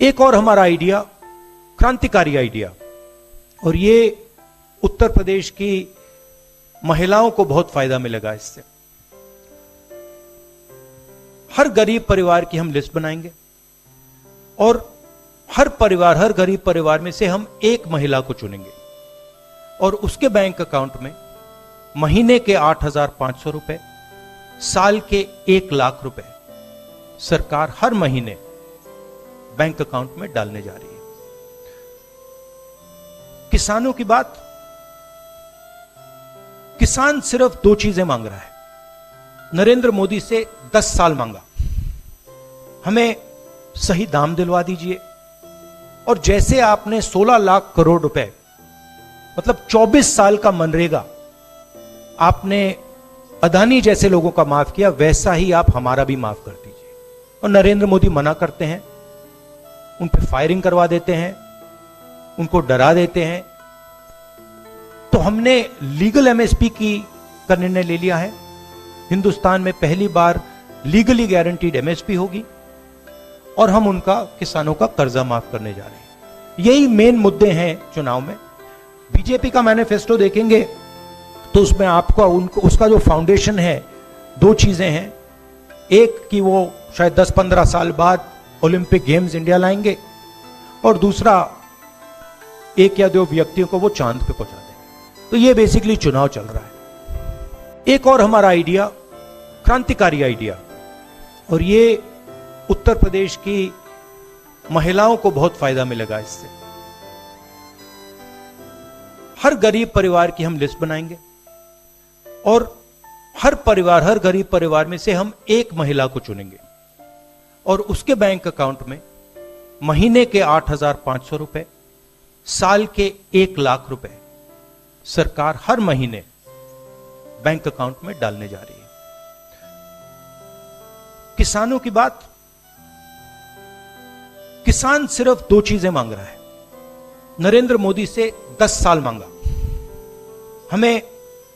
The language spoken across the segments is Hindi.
एक और हमारा आइडिया, क्रांतिकारी आइडिया, और ये उत्तर प्रदेश की महिलाओं को बहुत फायदा मिलेगा इससे। हर गरीब परिवार की हम लिस्ट बनाएंगे और हर गरीब परिवार में से हम एक महिला को चुनेंगे और उसके बैंक अकाउंट में महीने के 8,500 रुपए, साल के 1 लाख रुपए सरकार हर महीने बैंक अकाउंट में डालने जा रही है। किसानों की बात, किसान सिर्फ 2 चीजें मांग रहा है। नरेंद्र मोदी से 10 साल मांगा, हमें सही दाम दिलवा दीजिए, और जैसे आपने 16 लाख करोड़ रुपए मतलब 24 साल का मनरेगा आपने अदानी जैसे लोगों का माफ किया, वैसा ही आप हमारा भी माफ कर दीजिए। और नरेंद्र मोदी मना करते हैं, उन पे फायरिंग करवा देते हैं, उनको डरा देते हैं। तो हमने लीगल एमएसपी का निर्णय ले लिया है। हिंदुस्तान में पहली बार लीगली गारंटीड एमएसपी होगी और हम उनका, किसानों का कर्जा माफ करने जा रहे हैं। यही मेन मुद्दे हैं चुनाव में। बीजेपी का मैनिफेस्टो देखेंगे तो उसमें आपको उसका जो फाउंडेशन है, 2 चीजें हैं। एक कि वो शायद 10-15 साल बाद ओलंपिक गेम्स इंडिया लाएंगे, और दूसरा 1 या 2 व्यक्तियों को वो चांद पे पहुंचा देंगे। तो ये बेसिकली चुनाव चल रहा है। एक और हमारा आइडिया, क्रांतिकारी आइडिया, और ये उत्तर प्रदेश की महिलाओं को बहुत फायदा मिलेगा इससे। हर गरीब परिवार की हम लिस्ट बनाएंगे और हर गरीब परिवार में से हम एक महिला को चुनेंगे और उसके बैंक अकाउंट में महीने के 8,500 रुपए, साल के 1 लाख रुपए सरकार हर महीने बैंक अकाउंट में डालने जा रही है। किसानों की बात, किसान सिर्फ 2 चीजें मांग रहा है। नरेंद्र मोदी से 10 साल मांगा, हमें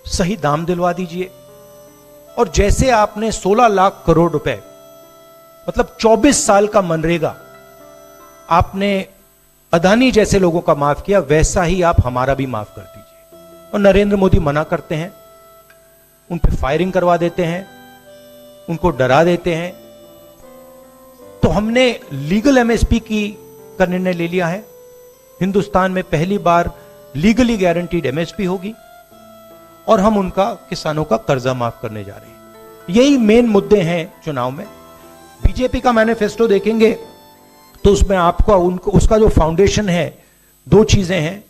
सही दाम दिलवा दीजिए, और जैसे आपने 16 लाख करोड़ रुपए मतलब 24 साल का मनरेगा आपने अदानी जैसे लोगों का माफ किया, वैसा ही आप हमारा भी माफ कर दीजिए। और नरेंद्र मोदी मना करते हैं, उन पे फायरिंग करवा देते हैं, उनको डरा देते हैं। तो हमने लीगल एमएसपी का निर्णय ले लिया है। हिंदुस्तान में पहली बार लीगली गारंटीड एमएसपी होगी और हम उनका, किसानों का कर्जा माफ करने जा रहे हैं। यही मेन मुद्दे हैं चुनाव में। बीजेपी का मैनिफेस्टो देखेंगे तो उसमें आपको उसका जो फाउंडेशन है, 2 चीजें हैं।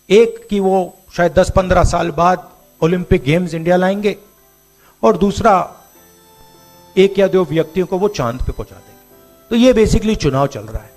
एक कि वो शायद 10-15 साल बाद ओलंपिक गेम्स इंडिया लाएंगे, और दूसरा 1 या 2 व्यक्तियों को वो चांद पे पहुंचा देंगे। तो ये बेसिकली चुनाव चल रहा है।